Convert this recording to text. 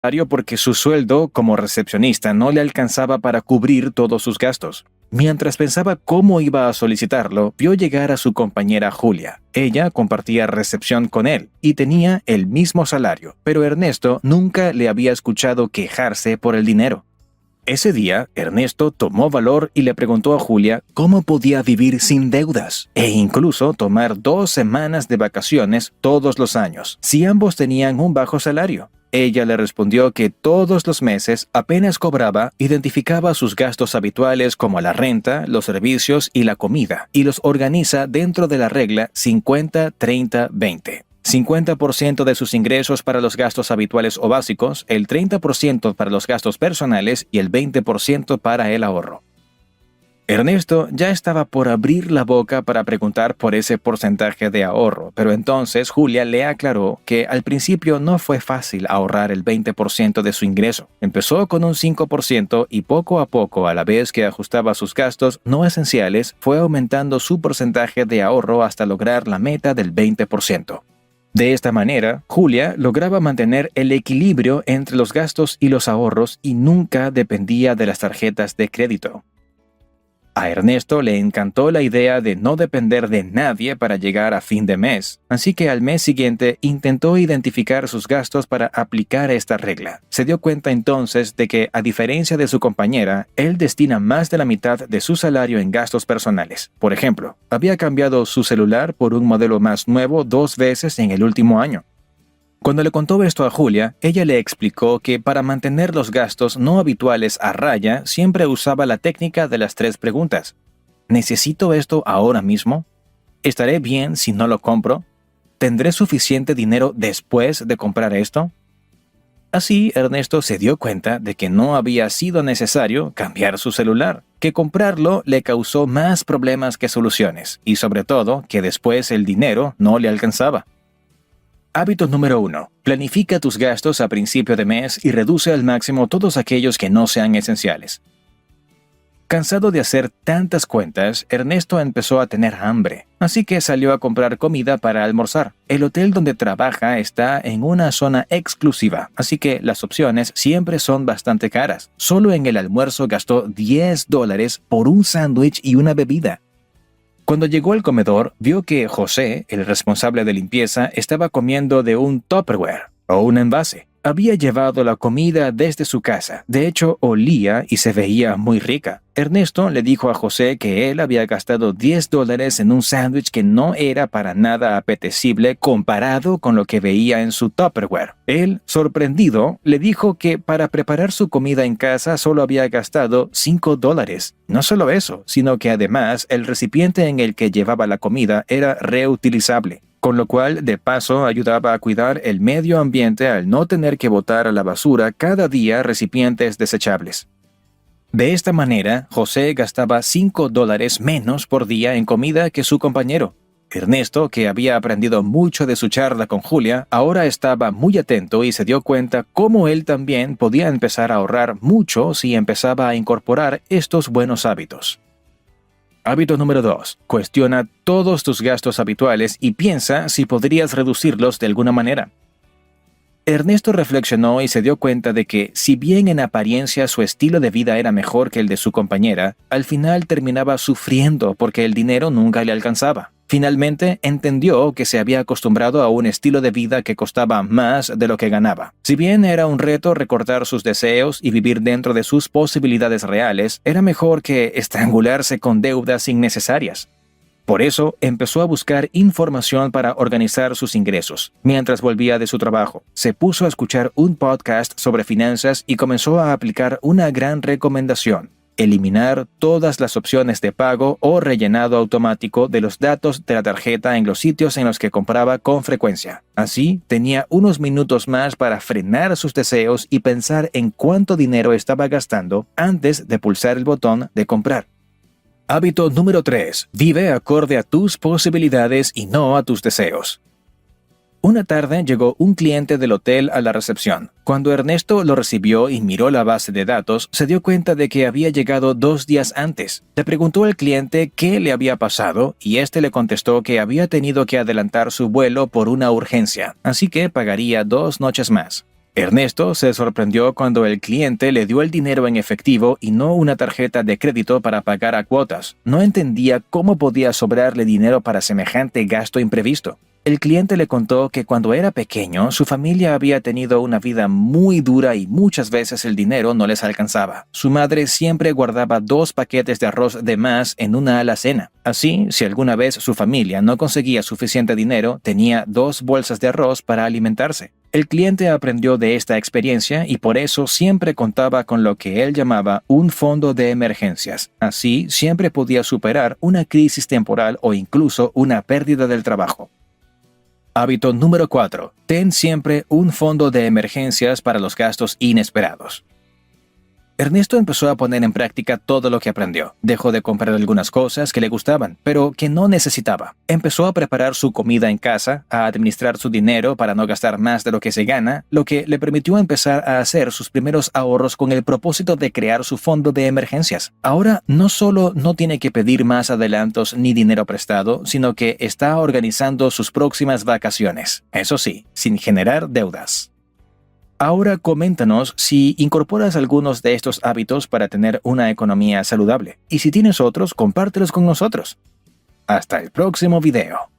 porque su sueldo como recepcionista no le alcanzaba para cubrir todos sus gastos. Mientras pensaba cómo iba a solicitarlo, vio llegar a su compañera Julia. Ella compartía recepción con él y tenía el mismo salario, pero Ernesto nunca le había escuchado quejarse por el dinero. Ese día, Ernesto tomó valor y le preguntó a Julia cómo podía vivir sin deudas e incluso tomar 2 semanas de vacaciones todos los años, si ambos tenían un bajo salario. Ella le respondió que todos los meses, apenas cobraba, identificaba sus gastos habituales como la renta, los servicios y la comida, y los organiza dentro de la regla 50-30-20. 50% de sus ingresos para los gastos habituales o básicos, el 30% para los gastos personales y el 20% para el ahorro. Ernesto ya estaba por abrir la boca para preguntar por ese porcentaje de ahorro, pero entonces Julia le aclaró que al principio no fue fácil ahorrar el 20% de su ingreso. Empezó con un 5% y poco a poco, a la vez que ajustaba sus gastos no esenciales, fue aumentando su porcentaje de ahorro hasta lograr la meta del 20%. De esta manera, Julia lograba mantener el equilibrio entre los gastos y los ahorros y nunca dependía de las tarjetas de crédito. A Ernesto le encantó la idea de no depender de nadie para llegar a fin de mes, así que al mes siguiente intentó identificar sus gastos para aplicar esta regla. Se dio cuenta entonces de que, a diferencia de su compañera, él destina más de la mitad de su salario en gastos personales. Por ejemplo, había cambiado su celular por un modelo más nuevo 2 veces en el último año. Cuando le contó esto a Julia, ella le explicó que para mantener los gastos no habituales a raya, siempre usaba la técnica de las 3 preguntas. ¿Necesito esto ahora mismo? ¿Estaré bien si no lo compro? ¿Tendré suficiente dinero después de comprar esto? Así, Ernesto se dio cuenta de que no había sido necesario cambiar su celular, que comprarlo le causó más problemas que soluciones, y sobre todo, que después el dinero no le alcanzaba. Hábito número 1. Planifica tus gastos a principio de mes y reduce al máximo todos aquellos que no sean esenciales. Cansado de hacer tantas cuentas, Ernesto empezó a tener hambre, así que salió a comprar comida para almorzar. El hotel donde trabaja está en una zona exclusiva, así que las opciones siempre son bastante caras. Solo en el almuerzo gastó $10 por un sándwich y una bebida. Cuando llegó al comedor, vio que José, el responsable de limpieza, estaba comiendo de un Tupperware o un envase. Había llevado la comida desde su casa. De hecho, olía y se veía muy rica. Ernesto le dijo a José que él había gastado $10 en un sándwich que no era para nada apetecible comparado con lo que veía en su Tupperware. Él, sorprendido, le dijo que para preparar su comida en casa solo había gastado $5. No solo eso, sino que además el recipiente en el que llevaba la comida era reutilizable, con lo cual de paso ayudaba a cuidar el medio ambiente al no tener que botar a la basura cada día recipientes desechables. De esta manera, José gastaba $5 menos por día en comida que su compañero. Ernesto, que había aprendido mucho de su charla con Julia, ahora estaba muy atento y se dio cuenta cómo él también podía empezar a ahorrar mucho si empezaba a incorporar estos buenos hábitos. Hábito número 2. Cuestiona todos tus gastos habituales y piensa si podrías reducirlos de alguna manera. Ernesto reflexionó y se dio cuenta de que, si bien en apariencia su estilo de vida era mejor que el de su compañera, al final terminaba sufriendo porque el dinero nunca le alcanzaba. Finalmente, entendió que se había acostumbrado a un estilo de vida que costaba más de lo que ganaba. Si bien era un reto recortar sus deseos y vivir dentro de sus posibilidades reales, era mejor que estrangularse con deudas innecesarias. Por eso, empezó a buscar información para organizar sus ingresos. Mientras volvía de su trabajo, se puso a escuchar un podcast sobre finanzas y comenzó a aplicar una gran recomendación: eliminar todas las opciones de pago o rellenado automático de los datos de la tarjeta en los sitios en los que compraba con frecuencia. Así, tenía unos minutos más para frenar sus deseos y pensar en cuánto dinero estaba gastando antes de pulsar el botón de comprar. Hábito número 3. Vive acorde a tus posibilidades y no a tus deseos. Una tarde llegó un cliente del hotel a la recepción. Cuando Ernesto lo recibió y miró la base de datos, se dio cuenta de que había llegado 2 días antes. Le preguntó al cliente qué le había pasado y este le contestó que había tenido que adelantar su vuelo por una urgencia, así que pagaría 2 noches más. Ernesto se sorprendió cuando el cliente le dio el dinero en efectivo y no una tarjeta de crédito para pagar a cuotas. No entendía cómo podía sobrarle dinero para semejante gasto imprevisto. El cliente le contó que cuando era pequeño, su familia había tenido una vida muy dura y muchas veces el dinero no les alcanzaba. Su madre siempre guardaba 2 paquetes de arroz de más en una alacena. Así, si alguna vez su familia no conseguía suficiente dinero, tenía 2 bolsas de arroz para alimentarse. El cliente aprendió de esta experiencia y por eso siempre contaba con lo que él llamaba un fondo de emergencias. Así, siempre podía superar una crisis temporal o incluso una pérdida del trabajo. Hábito número 4. Ten siempre un fondo de emergencias para los gastos inesperados. Ernesto empezó a poner en práctica todo lo que aprendió. Dejó de comprar algunas cosas que le gustaban, pero que no necesitaba. Empezó a preparar su comida en casa, a administrar su dinero para no gastar más de lo que se gana, lo que le permitió empezar a hacer sus primeros ahorros con el propósito de crear su fondo de emergencias. Ahora no solo no tiene que pedir más adelantos ni dinero prestado, sino que está organizando sus próximas vacaciones. Eso sí, sin generar deudas. Ahora coméntanos si incorporas algunos de estos hábitos para tener una economía saludable. Y si tienes otros, compártelos con nosotros. Hasta el próximo video.